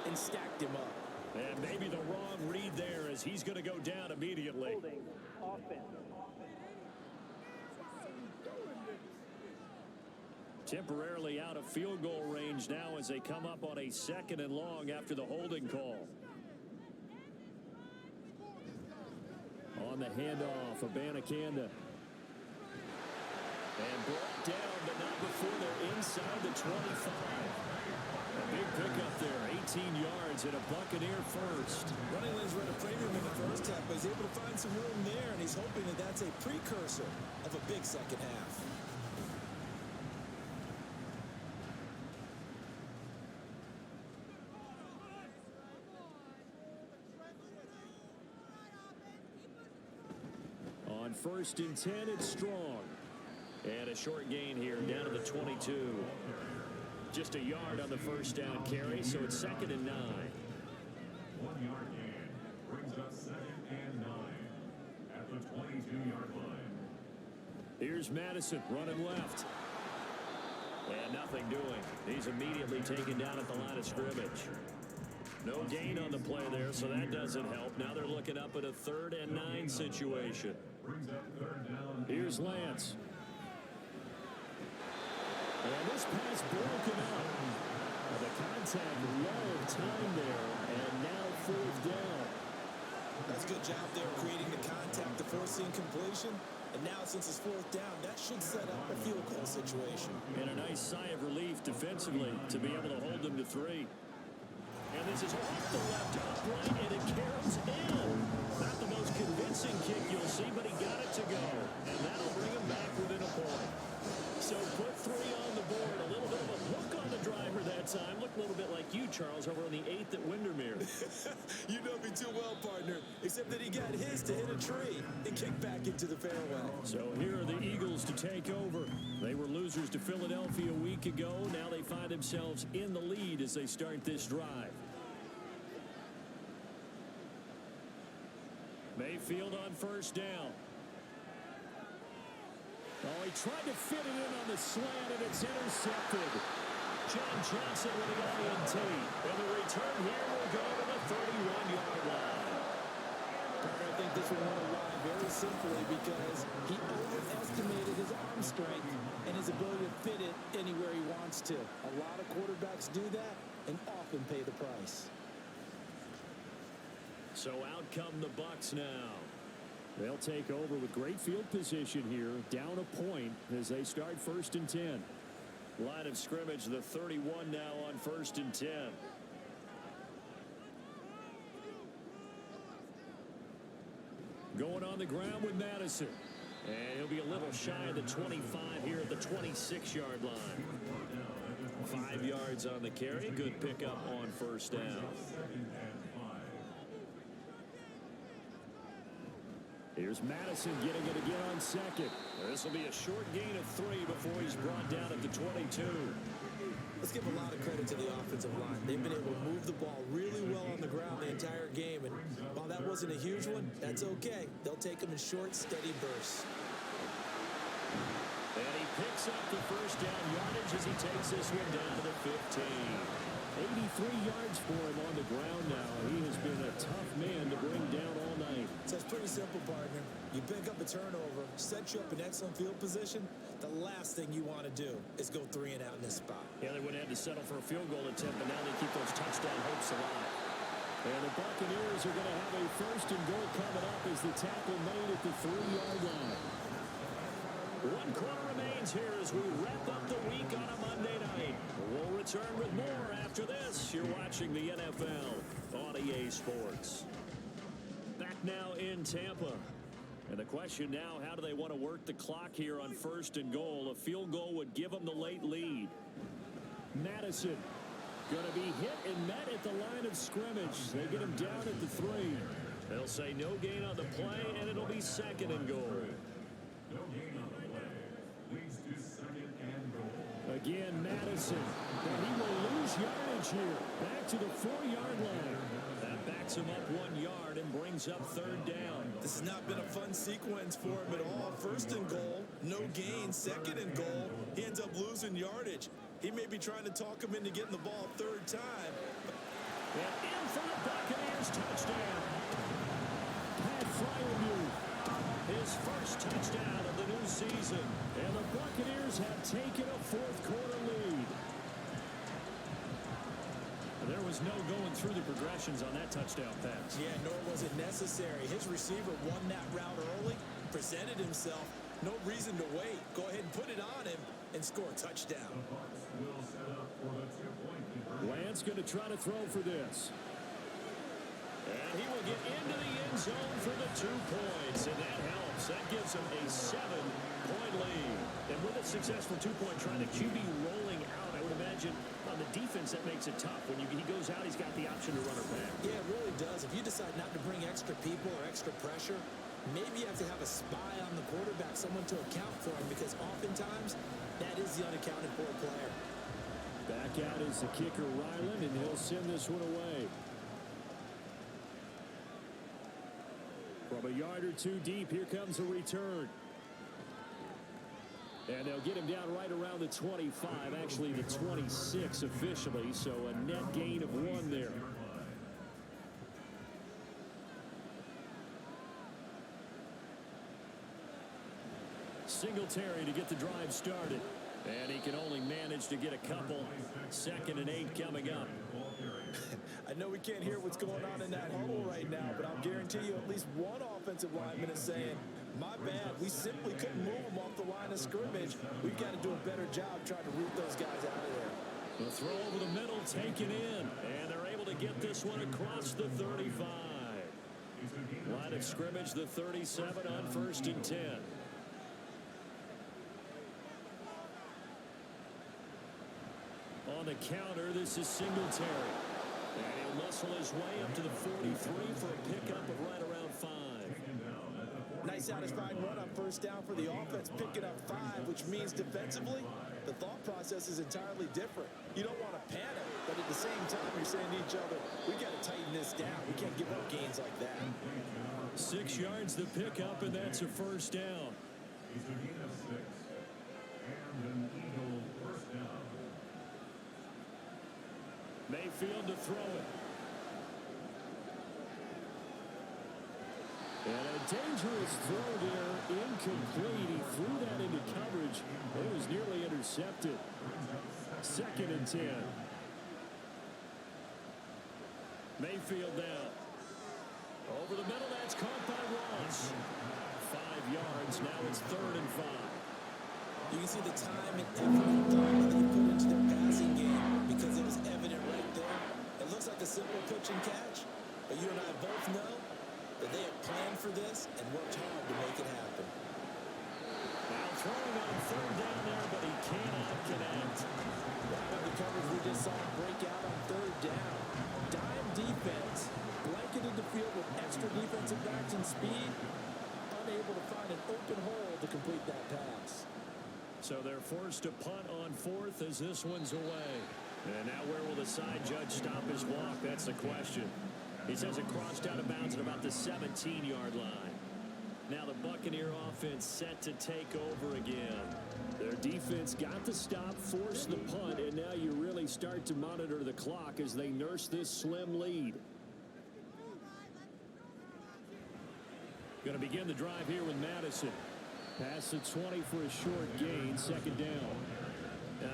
and stacked him up. And maybe the wrong read there as he's going to go down immediately. Holding offense. Temporarily out of field goal range now as they come up on a 2nd and long after the holding call. On the handoff of Banacanda. And brought down, but not before they're inside the 25. A big pickup there, 18 yards and a Buccaneer first. Running lanes were at a premium in the first half, but he's able to find some room there, and he's hoping that that's a precursor of a big second half. On 1st and 10, it's Strong. And a short gain here down to the 22. Just a yard on the first down carry, so it's 2nd and 9. 1-yard gain brings up 2nd and 9 at the 22-yard line. Here's Madison running left. And nothing doing. He's immediately taken down at the line of scrimmage. No gain on the play there, so that doesn't help. Now they're looking up at a 3rd and 9 situation. Here's Lance. And this pass broken up. The contact, low of time there, and now 4th down. That's a good job there creating the contact to force the incompletion. And now since it's 4th down, that should set up a field goal situation. And a nice sigh of relief defensively to be able to hold them to 3. And this is off the left upright, and it carries in. Not the most convincing kick you'll see, but he got it to go. And that'll bring him back within a point. So put 3 on the board. A little bit of a hook on the driver that time. Looked a little bit like you, Charles, over on the 8th at Windermere. You know me too well, partner. Except that he got his to hit a tree and kick back into the fairway. So here are the Eagles to take over. They were losers to Philadelphia a week ago. Now they find themselves in the lead as they start this drive. Mayfield on first down. Oh, he tried to fit it in on the slant, and it's intercepted. John Johnson with an orientate. And the return here will go to the 31-yard line. I think this one won a lie very simply because he overestimated his arm strength and his ability to fit it anywhere he wants to. A lot of quarterbacks do that and often pay the price. So out come the Bucs now. They'll take over with great field position here, down a point as they start 1st and 10. Line of scrimmage, the 31 now on 1st and 10. Going on the ground with Madison. And he'll be a little shy of the 25 here at the 26-yard line. 5 yards on the carry. Good pickup on 1st down. Here's Madison getting it again on 2nd. This will be a short gain of 3 before he's brought down at the 22. Let's give a lot of credit to the offensive line. They've been able to move the ball really well on the ground the entire game. And while that wasn't a huge one, that's okay. They'll take them in short, steady bursts. And he picks up the 1st down yardage as he takes this one down to the 15. 83 yards for him on the ground now. He has been a tough man to bring down all night. So it's pretty simple, partner. You pick up a turnover, set you up in excellent field position. The last thing you want to do is go 3 and out in this spot. Yeah, they would have to settle for a field goal attempt, but now they keep those touchdown hopes alive. And the Buccaneers are going to have a 1st and goal coming up as the tackle made at the 3-yard line. 1 quarter remains here as we wrap up the week on a Monday night. We'll return with more after this. You're watching the NFL on EA Sports. Back now in Tampa. And the question now, how do they want to work the clock here on 1st and goal? A field goal would give them the late lead. Madison going to be hit and met at the line of scrimmage. They get him down at the 3. They'll say no gain on the play, and it'll be 2nd and goal. No gain on the play. Leads to 2nd and goal. Again, Madison. But he will lose yardage here. Back to the 4-yard line. That backs him up 1 yard and brings up 3rd down. This has not been a fun sequence for him at all. 1st and goal, no gain. 2nd and goal, he ends up losing yardage. He may be trying to talk him into getting the ball 3rd time. And in for the Buccaneers touchdown. Pat Fryermuth. His first touchdown of the new season. And the Buccaneers have taken a 4th quarter lead. There was no going through the progressions on that touchdown pass. Yeah, nor was it necessary. His receiver won that route early, presented himself. No reason to wait. Go ahead and put it on him and score a touchdown. The Bucs will set up for the 2-point conversion. Lance going to try to throw for this. And he will get into the end zone for the 2 points, and that helps. That gives him a 7-point lead. And with a successful 2-point try, the QB rolling out, I would imagine on the defense that makes it tough. When he goes out, he's got the option to run or pass. Yeah, it really does. If you decide not to bring extra people or extra pressure, maybe you have to have a spy on the quarterback, someone to account for him, because oftentimes that is the unaccounted for player. Back out is the kicker, Ryland, and he'll send this one away. From a yard or 2 deep, here comes a return. And they'll get him down right around the 25, actually the 26 officially, so a net gain of 1 there. Singletary to get the drive started. And he can only manage to get a couple. 2nd and 8 coming up. I know we can't hear what's going on in that huddle right now, but I'll guarantee you at least one offensive lineman is saying, my bad, we simply couldn't move them off the line of scrimmage. We've got to do a better job trying to root those guys out of there. The throw over the middle taken in, and they're able to get this one across the 35. Line of scrimmage, the 37 on 1st and 10. On the counter, this is Singletary. And he'll muscle his way up to the 43 for a pickup of right around 5. Nice satisfying run on 1st down for the offense, picking up 5, which means defensively, the thought process is entirely different. You don't want to panic, but at the same time, you're saying to each other, we got to tighten this down. We can't give up gains like that. 6 yards to pick up, and that's a 1st down. He's a gain of 6. And an Eagle 1st down. Mayfield to throw it. And a dangerous throw there, incomplete. He threw that into coverage. It was nearly intercepted. 2nd and 10. Mayfield down. Over the middle, that's caught by Ross. 5 yards, now it's 3rd and 5. You can see the time and effort and thought that they put into their passing game because it was evident right there. It looks like a simple pitch and catch, but you and I both know that they have planned for this and worked hard to make it happen. Now throwing on 3rd down there, but he cannot connect. Right on the coverage, we just saw him break out on 3rd down. Dime defense, blanketed the field with extra defensive backs and speed, unable to find an open hole to complete that pass. So they're forced to punt on 4th as this one's away. And now where will the side judge stop his walk? That's the question. He says it crossed out of bounds at about the 17-yard line. Now the Buccaneer offense set to take over again. Their defense got the stop, forced the punt, and now you really start to monitor the clock as they nurse this slim lead. Going to begin the drive here with Madison. Pass at 20 for a short gain, 2nd down.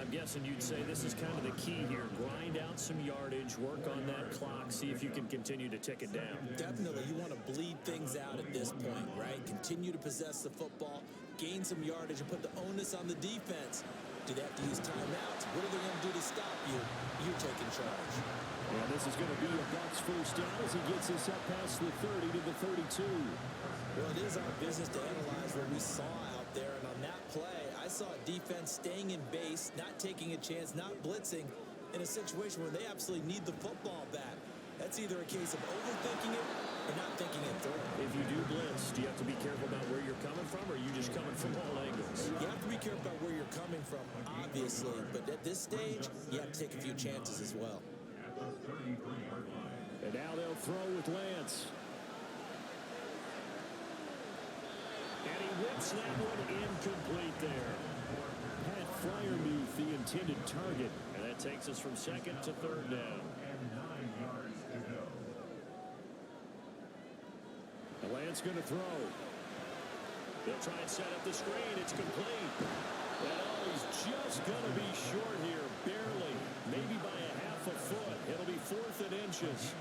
I'm guessing you'd say this is kind of the key here. Grind out some yardage, work on that clock, see if you can continue to tick it down. Definitely, you want to bleed things out at this point, right? Continue to possess the football, gain some yardage, and put the onus on the defense. Do they have to use timeouts? What are they going to do to stop you? You're taking charge. Yeah, this is going to be a Bucs 1st down as he gets us up past the 30 to the 32. Well, it is our business to analyze what we saw out there, and on that play, I saw a defense staying in base, not taking a chance, not blitzing, in a situation where they absolutely need the football back. That's either a case of overthinking it or not thinking it through. If you do blitz, do you have to be careful about where you're coming from, or are you just coming from all angles? You have to be careful about where you're coming from, obviously, but at this stage, you have to take a few chances as well. And now they'll throw with Lance. And he whips that one incomplete there. Pat Fryermuth, the intended target. And that takes us from 2nd to 3rd down. And 9 yards to go. The Lance going to throw. They'll try and set up the screen. It's complete. And he's just going to be short here, barely, maybe by a half a foot. It'll be 4th and inches.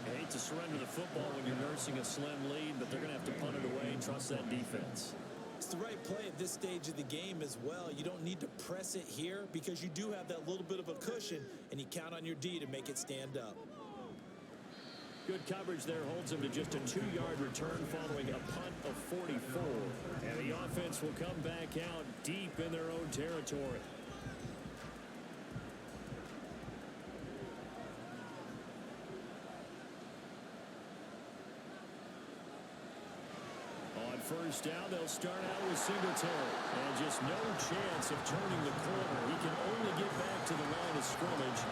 I hate to surrender the football when you're nursing a slim lead, but they're going to have to punt it away and trust that defense. It's the right play at this stage of the game as well. You don't need to press it here because you do have that little bit of a cushion, and you count on your D to make it stand up. Good coverage there holds him to just a 2-yard return following a punt of 44. And the offense will come back out deep in their own territory. On 1st down, they'll start out with Singletary. And just no chance of turning the corner. He can only get back to the line of scrimmage.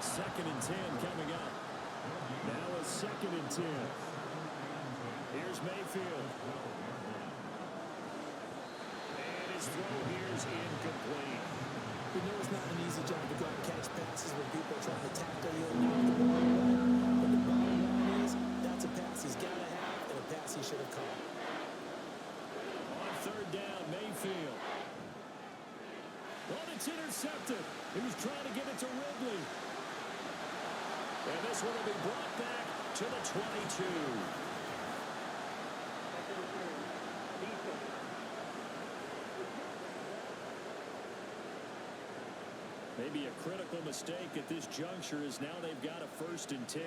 2nd and 10 coming up. Now a 2nd and 10. Here's Mayfield. And his throw here's incomplete. You know it's not an easy job to go out and catch passes when people are trying to tackle you and knock the ball away. But the bottom line is, that's a pass he's got to have and a pass he should have caught. On 3rd down, Mayfield. Oh, it's intercepted. He was trying to get it to Ridley. And this one will be brought back to the 22. Maybe a critical mistake at this juncture is now they've got a 1st and 10.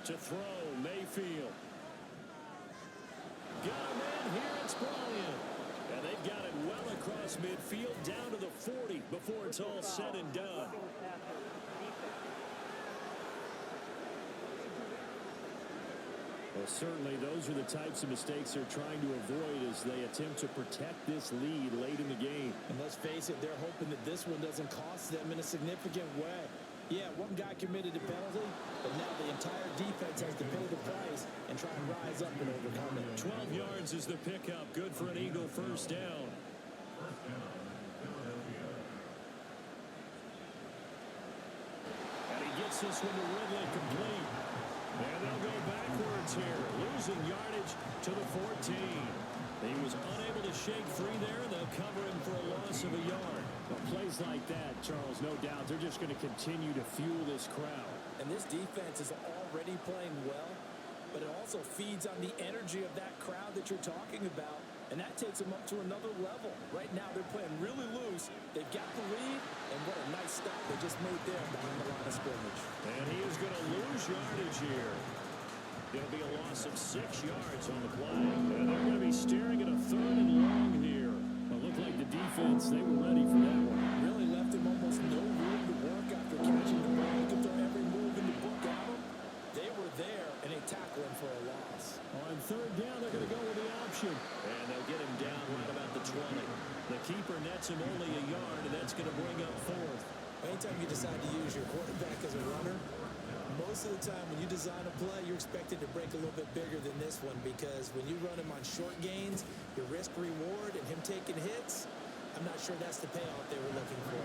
To throw, Mayfield. Got a man here, it's Bryant. And they've got it well across midfield, down to the 40 before it's all said and done. Well, certainly those are the types of mistakes they're trying to avoid as they attempt to protect this lead late in the game. And let's face it, they're hoping that this one doesn't cost them in a significant way. Yeah, one guy committed a penalty, but now the entire defense has to pay the price and try and rise up and overcome it. 12 yards is the pickup. Good for an Eagle 1st down. And he gets this one to Ridley complete. And they'll go backwards here, losing yardage to the 14. He was unable to shake free there. They'll cover him for a loss of a yard. Well, plays like that, Charles, no doubt, they're just going to continue to fuel this crowd. And this defense is already playing well, but it also feeds on the energy of that crowd that you're talking about, and that takes them up to another level. Right now, they're playing really loose. They've got the lead, and what a nice stop they just made there behind the line of scrimmage. And he is going to lose yardage here. It'll be a loss of 6 yards on the play. And they're going to be staring at a 3rd and long here. Well, looked like the defense, they were ready for that one. Really left him almost no room to work after catching the ball. He could throw every move in the book at him. They were there, and they tackled him for a loss. On 3rd down, they're going to go with the option. And they'll get him down right about the 20. The keeper nets him only a yard, and that's going to bring up 4th. Anytime you decide to use your quarterback as a runner, most of the time when you design a play, you're expected to break a little bit bigger than this one, because when you run him on short gains, your risk reward and him taking hits, I'm not sure that's the payoff they were looking for.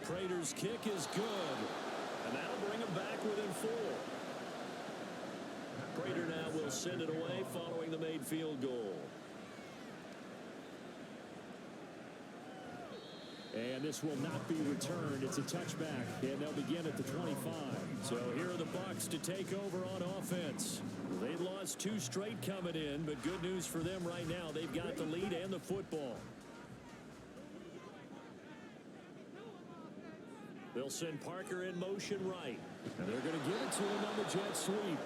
Prater's kick is good, and that'll bring him back within 4. Prater now will send it away following the made field goal. And this will not be returned. It's a touchback, and they'll begin at the 25. So here are the Bucs to take over on offense. They lost 2 straight coming in, but good news for them right now. They've got the lead and the football. They'll send Parker in motion right. And they're going to give it to him on the jet sweep.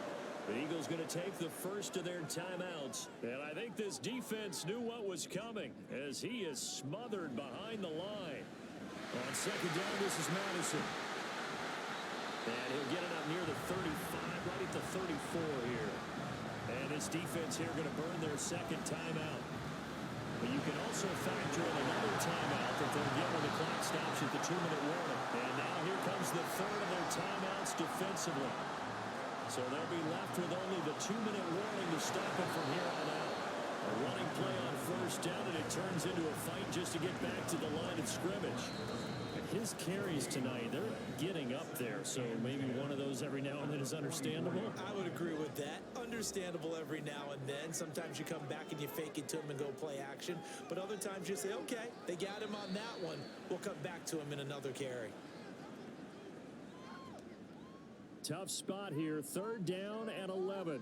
The Eagles going to take the first of their timeouts. And I think this defense knew what was coming, as he is smothered behind the line. On 2nd down, this is Madison. And he'll get it up near the 35, right at the 34 here. And this defense here going to burn their 2nd timeout. But you can also factor in another timeout that they'll get when the clock stops at the 2-minute warning. And now here comes the 3rd of their timeouts defensively. So they'll be left with only the 2-minute warning to stop it from here on out. A running play on 1st down, and it turns into a fight just to get back to the line of scrimmage. His carries tonight, they're getting up there, so maybe one of those every now and then is understandable. I would agree with that. Understandable every now and then. Sometimes you come back and you fake it to him and go play action. But other times you say, okay, they got him on that one. We'll come back to him in another carry. Tough spot here, 3rd down and 11.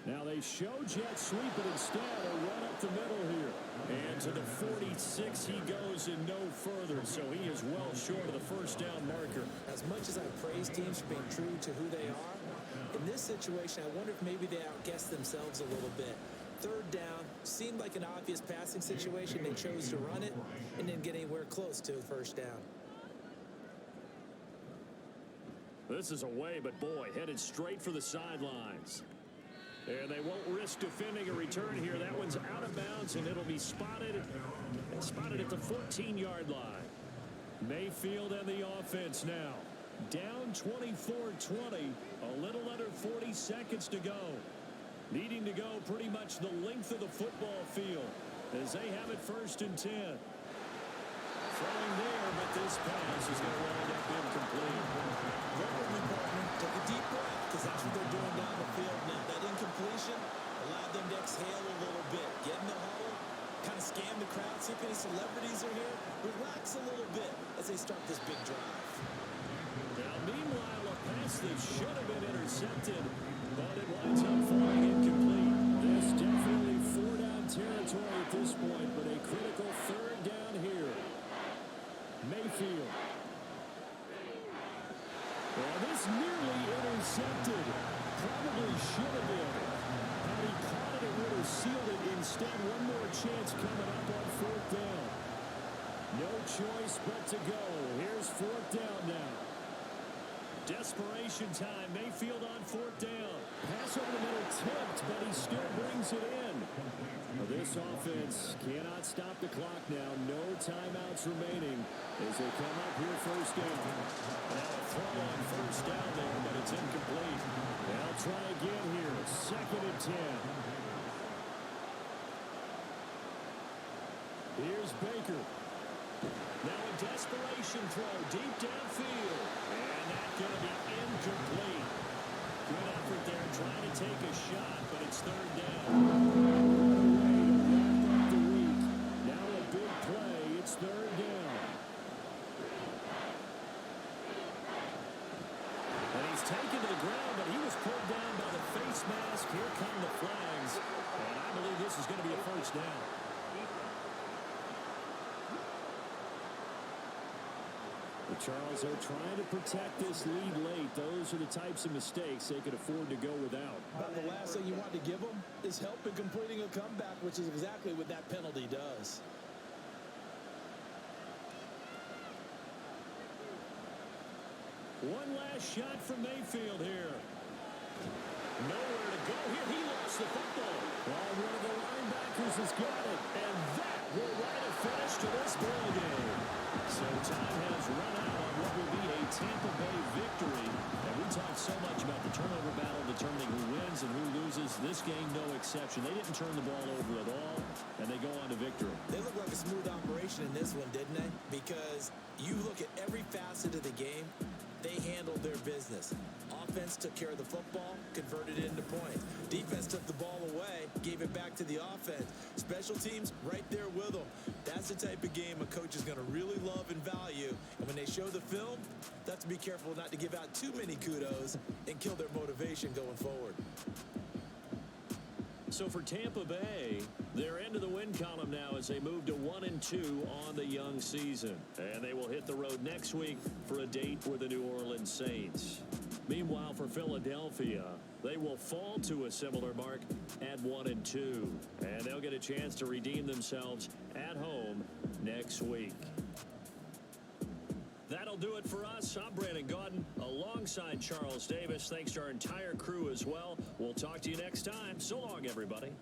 Now they show jet sweep, but instead a run up the middle here. And to the 46 he goes and no further, so he is well short of the 1st down marker. As much as I praise teams for being true to who they are, in this situation, I wonder if maybe they outguessed themselves a little bit. 3rd down, seemed like an obvious passing situation. They chose to run it and didn't get anywhere close to 1st down. This is away, but boy, headed straight for the sidelines. And they won't risk defending a return here. That one's out of bounds, and it'll be spotted at the 14-yard line. Mayfield and the offense now. Down 24-20, a little under 40 seconds to go. Needing to go pretty much the length of the football field as they have it 1st and 10. Throwing there, but this pass is going to wind up incomplete. Take a deep breath, because that's what they're doing down the field now. That incompletion allowed them to exhale a little bit. Get in the huddle, kind of scan the crowd, see if any celebrities are here. Relax a little bit as they start this big drive. Now, meanwhile, a pass that should have been intercepted, but it winds up falling incomplete. This definitely 4-down territory at this point, but a critical 3rd down here. Mayfield. Well, this nearly intercepted. Probably should have been. Had he caught it, it would have sealed it. Instead, one more chance coming up on 4th down. No choice but to go. Here's 4th down now. Desperation time. Mayfield on 4th down. Pass over the middle tipped, but he still brings it in. Well, this offense cannot stop the clock now. No timeouts remaining as they come up here 1st down. Now a throw on 1st down there, but it's incomplete. They'll try again here. 2nd and 10. Here's Baker. Now a desperation throw deep downfield. And that's going to be incomplete. Good effort there trying to take a shot, but it's third down. Now a big play. It's third down. And he's taken to the ground, but he was pulled down by the face mask. Here come the flags. And I believe this is going to be a first down. Charles, they're trying to protect this lead late. Those are the types of mistakes they could afford to go without. About the last thing you want to give them is help in completing a comeback, which is exactly what that penalty does. One last shot from Mayfield here. Nowhere to go here. He lost the football. Well, one of the linebackers has got it. And that will write a finish to this ball game. So time has run out on what will be a Tampa Bay victory. And we talked so much about the turnover battle determining who wins and who loses. This game, no exception. They didn't turn the ball over at all, and they go on to victory. They look like a smooth operation in this one, didn't they? Because you look at every facet of the game, they handled their business. Offense took care of the football, converted it into points. Defense took the ball away, gave it back to the offense. Special teams right there with them. That's the type of game a coach is going to really love and value. And when they show the film, they have to be careful not to give out too many kudos and kill their motivation going forward. So for Tampa Bay, they're into the win column now as they move to 1-2 on the young season. And they will hit the road next week for a date with the New Orleans Saints. Meanwhile, for Philadelphia, they will fall to a similar mark at 1-2. And they'll get a chance to redeem themselves at home next week. That'll do it for us. I'm Brandon Gaudin alongside Charles Davis. Thanks to our entire crew as well. We'll talk to you next time. So long, everybody.